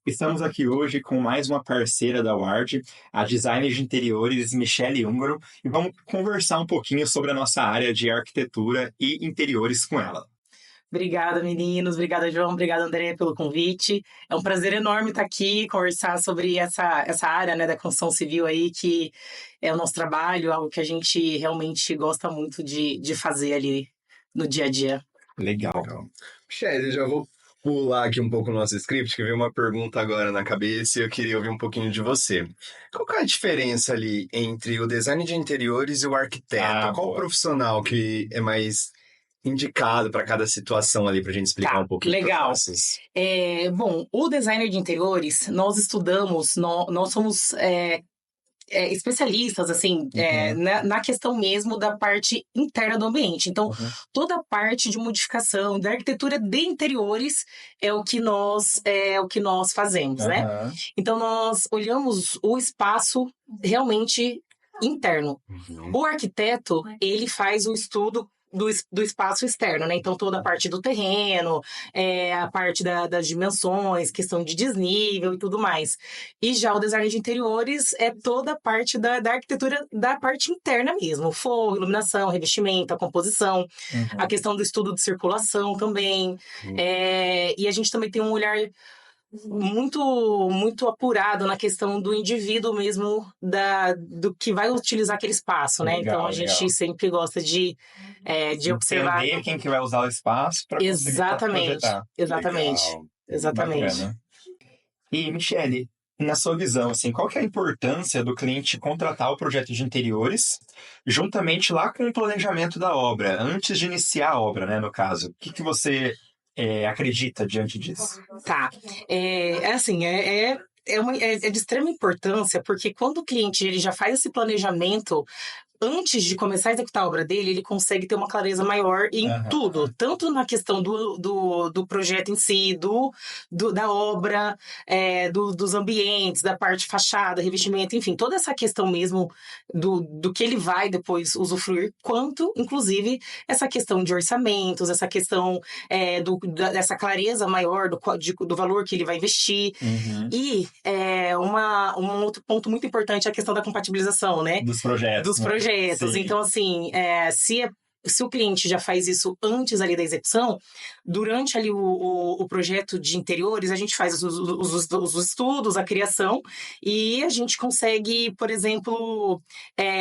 Estamos aqui hoje com mais uma parceira da Ward, a designer de interiores Michele Húngaro, e vamos conversar um pouquinho sobre a nossa área de arquitetura e interiores com ela. Obrigada, meninos. Obrigada, João. Obrigada, André, pelo convite. É um prazer enorme estar aqui, conversar sobre essa área, né, da construção civil aí, que é o nosso trabalho, algo que a gente realmente gosta muito de fazer ali no dia a dia. Legal. Michele, eu já vou pular aqui um pouco o nosso script, que veio uma pergunta agora na cabeça e eu queria ouvir um pouquinho de você. Qual que é a diferença ali entre o design de interiores e o arquiteto? Qual o profissional que é mais indicado para cada situação ali, para a gente explicar um pouquinho? Legal. Bom, o designer de interiores, nós estudamos, nós somos especialistas, assim, na questão mesmo da parte interna do ambiente. Então, toda a parte de modificação, da arquitetura de interiores é o que nós fazemos, né? Então, nós olhamos o espaço realmente interno. O arquiteto, ele faz o estudo do espaço externo, né? Então, toda a parte do terreno, a parte das dimensões, questão de desnível e tudo mais. E já o design de interiores é toda a parte da arquitetura da parte interna mesmo. Forro, iluminação, revestimento, a composição, a questão do estudo de circulação também. E a gente também tem um olhar muito apurado na questão do indivíduo mesmo, do que vai utilizar aquele espaço, né? Legal, então a gente sempre gosta de observar. Entender quem que vai usar o espaço para projetar. Exatamente. Bacana. E, Michele, na sua visão, assim, qual que é a importância do cliente contratar o projeto de interiores juntamente lá com o planejamento da obra, antes de iniciar a obra, né, no caso? O que você acredita diante disso? Tá. É de extrema importância, porque quando o cliente ele já faz esse planejamento, antes de começar a executar a obra dele, ele consegue ter uma clareza maior em tudo. Tanto na questão do projeto em si, da obra, dos ambientes, da parte fachada, revestimento, enfim, toda essa questão mesmo do que ele vai depois usufruir, quanto, inclusive, essa questão de orçamentos, essa questão dessa clareza maior do valor que ele vai investir. E um outro ponto muito importante é a questão da compatibilização, né? Dos projetos. Sim. Então, assim, se o cliente já faz isso antes ali da execução, durante ali o projeto de interiores, a gente faz os estudos, a criação, e a gente consegue, por exemplo,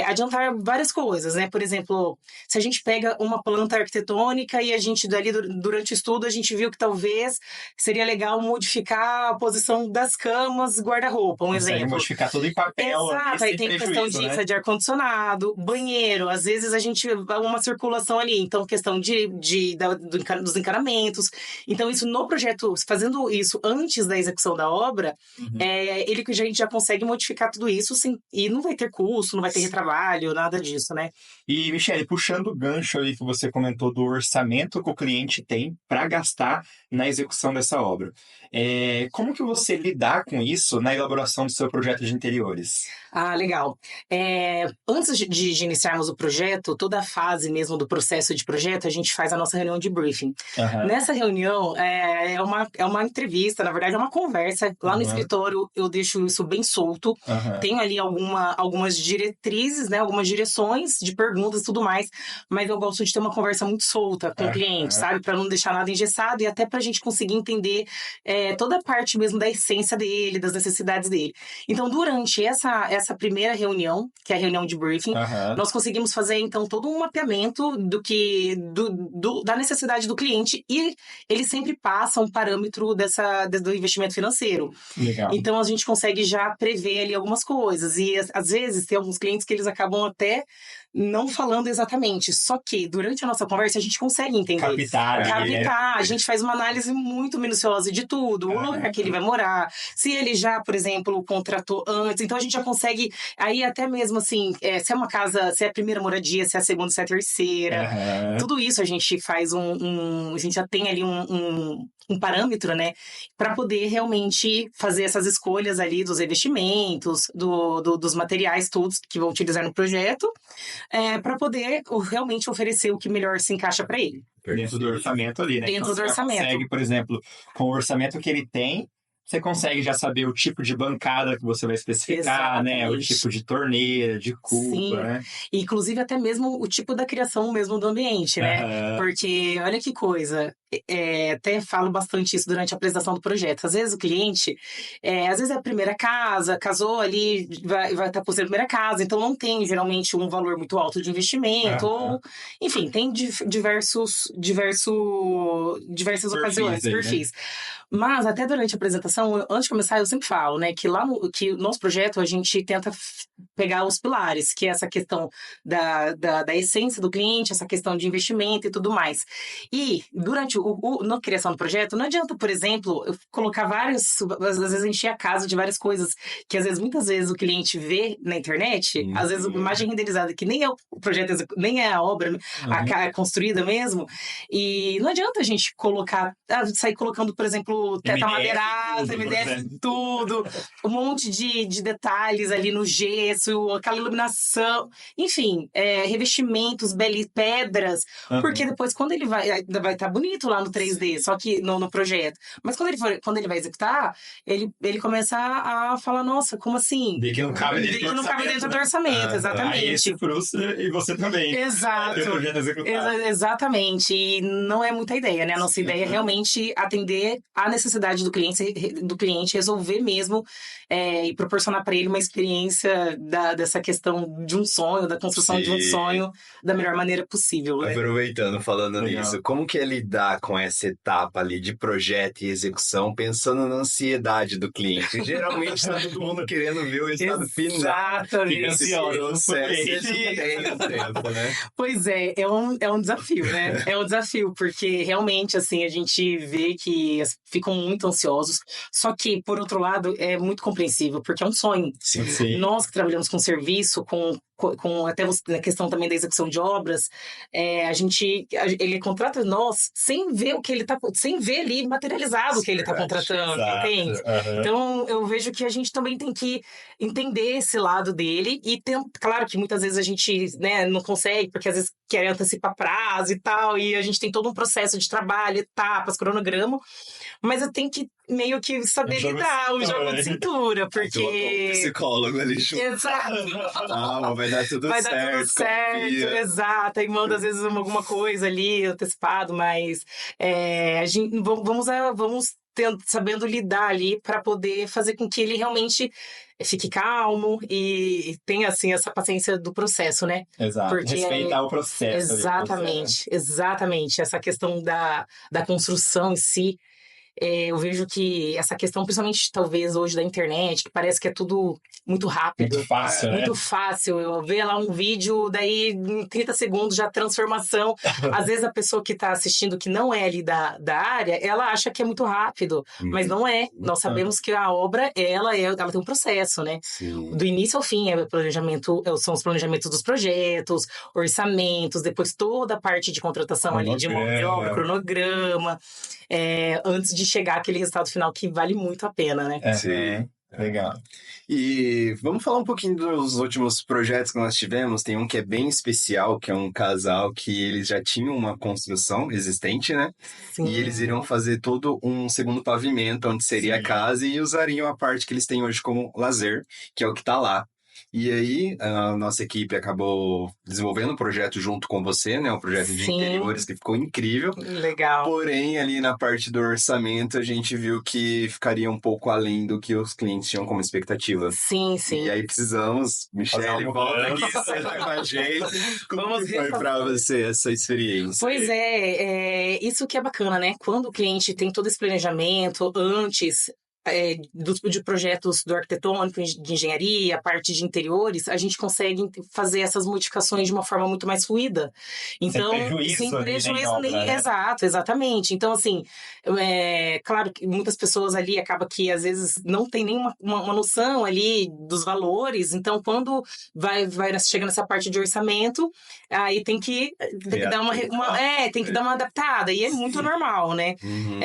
adiantar várias coisas, né? Por exemplo, se a gente pega uma planta arquitetônica e a gente, dali, durante o estudo, a gente viu que talvez seria legal modificar a posição das camas, guarda-roupa, exemplo. Modificar tudo em papel. Exato, aí tem questão de ar-condicionado, banheiro, às vezes a gente uma circulação ali, então questão dos encanamentos. Então, isso no projeto, fazendo isso antes da execução da obra, a gente já consegue modificar tudo isso e não vai ter custo, não vai ter retrabalho, nada disso, né? E, Michele, puxando o gancho aí que você comentou do orçamento que o cliente tem para gastar na execução dessa obra, como que você lidar com isso na elaboração do seu projeto de interiores? Legal. Antes de iniciarmos o projeto, toda a fase mesmo do processo de projeto, a gente faz a nossa reunião de briefing. Nessa reunião, é uma entrevista, na verdade é uma conversa. Lá no escritório eu deixo isso bem solto. Tenho ali algumas diretrizes, né, algumas direções de perguntas e tudo mais, mas eu gosto de ter uma conversa muito solta com o cliente, sabe? Para não deixar nada engessado e até para a gente conseguir entender toda a parte mesmo da essência dele, das necessidades dele. Então, durante essa primeira reunião, que é a reunião de briefing, nós conseguimos fazer, então, todo um mapeamento da necessidade do cliente e ele sempre passa um parâmetro do investimento financeiro. Legal. Então, a gente consegue já prever ali algumas coisas e, às vezes, tem alguns clientes que eles acabam até não falando exatamente, só que durante a nossa conversa a gente consegue entender. Captar. A gente faz uma análise muito minuciosa de tudo, o lugar que ele vai morar, se ele já, por exemplo, contratou antes, então a gente já consegue, aí até mesmo assim, se é uma casa, se é a primeira moradia, se é a segunda, se é a terceira, tudo isso a gente faz a gente já tem ali um parâmetro, né, para poder realmente fazer essas escolhas ali dos revestimentos, dos materiais todos que vão utilizar no projeto, para poder realmente oferecer o que melhor se encaixa para ele. Dentro do orçamento ali, né? Dentro do orçamento. Consegue, por exemplo, com o orçamento que ele tem, Você consegue já saber o tipo de bancada que você vai especificar, né? O tipo de torneira, de cuba, né? Inclusive até mesmo o tipo da criação mesmo do ambiente, né? Porque olha que coisa, até falo bastante isso durante a apresentação do projeto. Às vezes o cliente, às vezes é a primeira casa, casou ali, vai estar construindo a primeira casa, então não tem geralmente um valor muito alto de investimento, ou enfim, tem diversas ocasiões, perfis. Né? Mas até durante a apresentação, antes de começar, eu sempre falo, né, que que o nosso projeto a gente tenta pegar os pilares, que é essa questão da essência do cliente, essa questão de investimento e tudo mais. E durante na criação do projeto, não adianta, por exemplo, eu colocar às vezes encher a casa de várias coisas que muitas vezes o cliente vê na internet, às vezes imagem renderizada, que nem é o projeto, nem é a obra construída mesmo, e não adianta a gente sair colocando, por exemplo, teto amadeirado, MDF, tudo, um monte de detalhes ali no gesso, aquela iluminação, enfim, revestimentos, pedras, porque depois quando ele vai estar bonito lá no 3D, só que no projeto, mas quando ele vai executar, ele começa a falar, nossa, como assim? De que não cabe dentro do orçamento, exatamente. Aí se frustra e você também. Exato. Exatamente, e não é muita ideia, né? A nossa ideia é realmente atender a necessidade do cliente resolver mesmo e proporcionar para ele uma experiência dessa questão de um sonho, da construção de um sonho da melhor maneira possível. Né? Aproveitando, falando nisso, como que é lidar com essa etapa ali de projeto e execução, pensando na ansiedade do cliente? Geralmente tá todo mundo querendo ver o resultado final. Exatamente. Né? Pois é um desafio, né? É um desafio, porque realmente, assim, a gente vê que ficam muito ansiosos. Só que, por outro lado, é muito compreensível, porque é um sonho. Sim. Nós que trabalhamos com serviço, com até na questão também da execução de obras, ele contrata nós sem ver o que ele sem ver ali materializado o que ele está contratando, entende? Então, eu vejo que a gente também tem que entender esse lado dele e claro que muitas vezes a gente, né, não consegue, porque às vezes quer antecipar prazo e tal, e a gente tem todo um processo de trabalho, etapas, cronograma, mas eu tenho que meio que saber lidar o jogo de cintura, porque... Um psicólogo ali junto. Exato. Vai dar tudo certo. Vai dar tudo certo, exato. Aí manda às vezes alguma coisa ali, antecipado, mas vamos sabendo lidar ali para poder fazer com que ele realmente fique calmo e tenha, assim, essa paciência do processo, né? Exato, porque respeitar o processo. Exatamente. Essa questão da construção em si, eu vejo que essa questão, principalmente talvez hoje da internet, que parece que é tudo muito rápido. Muito fácil, né? Muito fácil. Eu ver lá um vídeo, daí em 30 segundos já transformação. Às vezes a pessoa que está assistindo, que não é ali da área, ela acha que é muito rápido, mas não é. Nós sabemos que a obra, ela tem um processo, né? Sim. Do início ao fim, são os planejamentos dos projetos, orçamentos, depois toda a parte de contratação ali de mão de obra, cronograma, antes de chegar àquele resultado final que vale muito a pena, né? Sim. Legal. E vamos falar um pouquinho dos últimos projetos que nós tivemos. Tem um que é bem especial, que é um casal que eles já tinham uma construção existente, né? Sim. E eles iriam fazer todo um segundo pavimento, onde seria a casa, e usariam a parte que eles têm hoje como lazer, que é o que tá lá. E aí, a nossa equipe acabou desenvolvendo um projeto junto com você, né? Um projeto de interiores que ficou incrível. Legal. Porém, ali na parte do orçamento, a gente viu que ficaria um pouco além do que os clientes tinham como expectativa. Sim. E aí precisamos, Michele, volta aqui, seja com a gente. Como foi pra você essa experiência? Pois isso que é bacana, né? Quando o cliente tem todo esse planejamento antes... de projetos do arquitetônico, de engenharia, a parte de interiores, a gente consegue fazer essas modificações de uma forma muito mais fluida. Então, sem prejuízo nem né? Exatamente. Então, assim, claro que muitas pessoas ali acaba que às vezes não tem nenhuma uma noção ali dos valores, então quando vai chega nessa parte de orçamento, aí tem que dar tem que dar uma adaptada, e é muito normal, né? Uhum.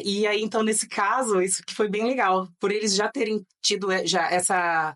E aí, então, nesse caso, isso que foi bem legal, por eles já terem tido já essa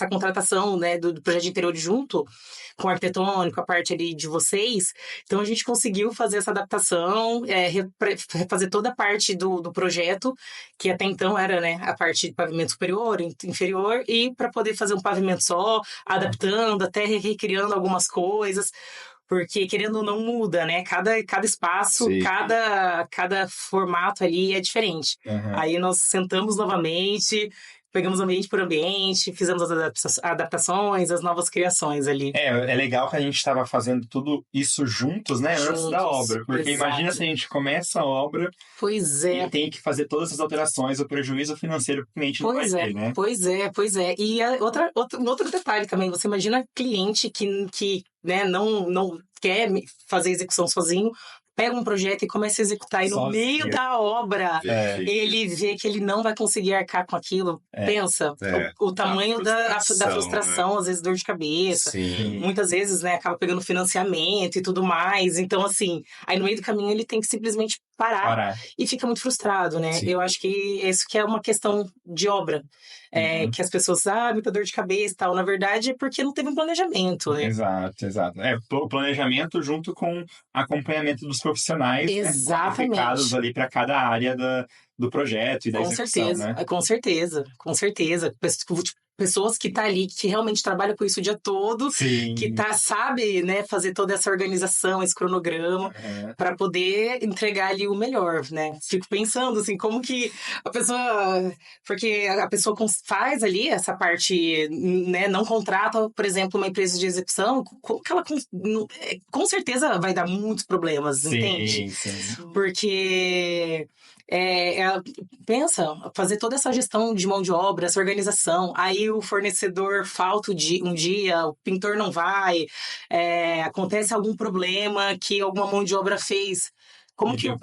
contratação, né, do projeto de interior junto com o arquitetônico, a parte ali de vocês. Então, a gente conseguiu fazer essa adaptação, fazer toda a parte do projeto, que até então era, né, a parte de pavimento superior, inferior, e para poder fazer um pavimento só, adaptando, até recriando algumas coisas. Porque, querendo ou não, muda, né? Cada espaço, cada formato ali é diferente. Aí nós sentamos novamente, pegamos ambiente por ambiente, fizemos as adaptações, as novas criações ali. É legal que a gente estava fazendo tudo isso juntos, né? Antes da obra. Porque imagina se a gente começa a obra e tem que fazer todas essas alterações, o prejuízo financeiro que o cliente não vai ter, né? Pois é. E um outro detalhe também, você imagina cliente que né, não quer fazer execução sozinho, pega um projeto e começa a executar, e no meio da obra, ele vê que ele não vai conseguir arcar com aquilo. Pensa, o tamanho da frustração, né? Às vezes dor de cabeça. Sim. Muitas vezes, né, acaba pegando financiamento e tudo mais. Então, assim, aí no meio do caminho ele tem que simplesmente parar. E fica muito frustrado, né? Sim. Eu acho que isso que é uma questão de obra. Que as pessoas, muita dor de cabeça e tal. Na verdade, é porque não teve um planejamento, né? Exato. O planejamento junto com acompanhamento dos profissionais, qualificados ali para cada área do projeto e da execução, né? Com certeza. Pessoas que tá ali, que realmente trabalham com isso o dia todo, que sabe, né, fazer toda essa organização, esse cronograma, para poder entregar ali o melhor, né? Fico pensando, assim, como que a pessoa... Porque a pessoa faz ali essa parte, né, não contrata, por exemplo, uma empresa de execução, como que ela... Com certeza vai dar muitos problemas, entende? Sim. Porque... pensa, fazer toda essa gestão de mão de obra, essa organização, aí o fornecedor falta um dia, o pintor não vai, acontece algum problema que alguma mão de obra fez. Como que o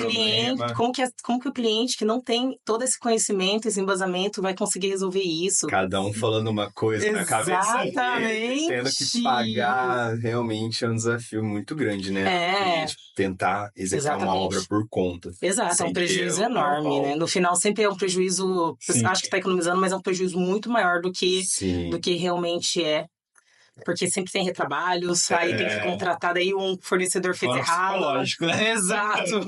cliente que não tem todo esse conhecimento, esse embasamento, vai conseguir resolver isso? Cada um falando uma coisa na cabeça dele, tendo que pagar, realmente é um desafio muito grande, né? Tentar executar uma obra por conta. Exato, é um prejuízo enorme, né? No final sempre é um prejuízo, acho que está economizando, mas é um prejuízo muito maior do que realmente é. Porque sempre tem retrabalhos, aí tem que contratar daí um fornecedor fez errado. Psicológico, né? Exato.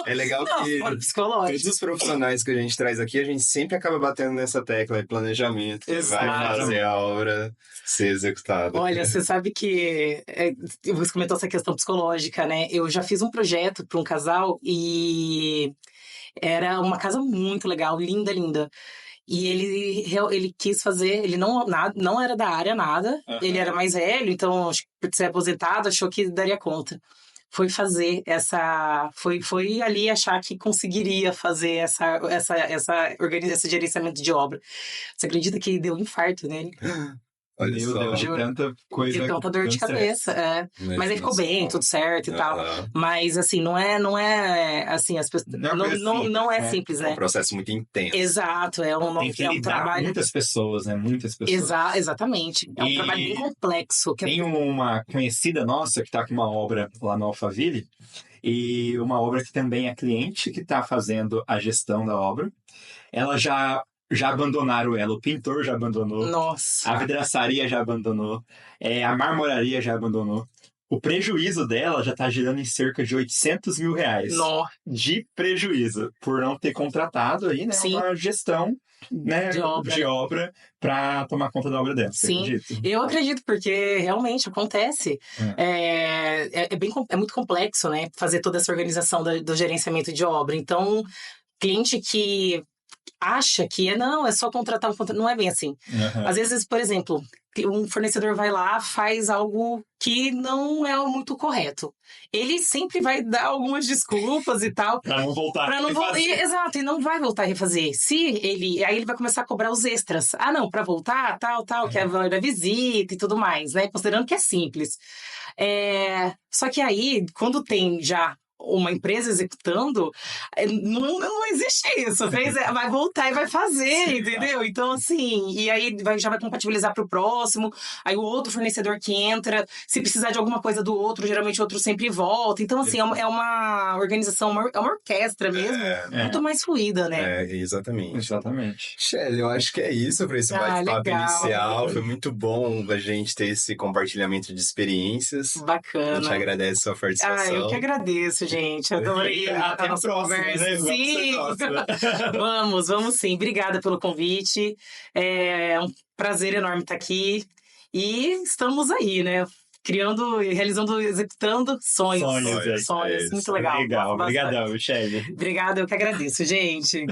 É legal que todos os profissionais que a gente traz aqui, a gente sempre acaba batendo nessa tecla de planejamento. Exato. Vai fazer a obra ser executada. Olha, você sabe que você comentou essa questão psicológica, né? Eu já fiz um projeto para um casal e era uma casa muito legal, linda. E ele quis fazer, ele não era da área nada, ele era mais velho, então por ser aposentado, achou que daria conta. Foi fazer foi ali achar que conseguiria fazer esse gerenciamento de obra. Você acredita que deu um infarto nele? Olha só. De tanta coisa. De tanta dor de cabeça, Mas ele ficou bem, tudo certo e tal. Mas, assim, não é assim, as pessoas... Não é simples, né? É um processo muito intenso. Exato, Tem que trabalho... muitas pessoas, né? Muitas pessoas. Exatamente. É um trabalho bem complexo. Tem uma conhecida nossa que tá com uma obra lá no Alphaville, e uma obra que também é cliente que tá fazendo a gestão da obra. Ela já abandonaram ela, o pintor já abandonou. Nossa. A vidraçaria já abandonou. A marmoraria já abandonou. O prejuízo dela já tá girando em cerca de R$800 mil. Nossa. De prejuízo, por não ter contratado aí, né, uma gestão, né, de obra para tomar conta da obra dela. Sim, acredita? Eu acredito, porque realmente acontece. É muito complexo, né, fazer toda essa organização do gerenciamento de obra. Então, cliente que acha que é só contratar um contrato. Não é bem assim. Às vezes, por exemplo, um fornecedor vai lá, faz algo que não é muito correto. Ele sempre vai dar algumas desculpas e tal. Pra não voltar a refazer. Exato, e não vai voltar a refazer. Aí ele vai começar a cobrar os extras. Pra voltar, tal, que é a valor da visita e tudo mais, né? Considerando que é simples. Só que aí, quando tem já uma empresa executando, não existe isso. Vai voltar e vai fazer, entendeu? Então, assim, e aí já vai compatibilizar para o próximo, aí o outro fornecedor que entra, se precisar de alguma coisa do outro, geralmente o outro sempre volta. Então, assim, é uma organização, é uma orquestra mesmo, muito mais fluida, né? Exatamente. Shelly, eu acho que é isso para esse bate-papo inicial. Foi muito bom a gente ter esse compartilhamento de experiências. Bacana. A gente agradece a sua participação. Eu que agradeço, gente. Adorei. Até a próxima, né? Sim. Vamos sim. Obrigada pelo convite. É um prazer enorme estar aqui. E estamos aí, né? Criando, realizando, executando sonhos. Muito legal. Obrigadão, Shelly. Obrigada, eu que agradeço, gente.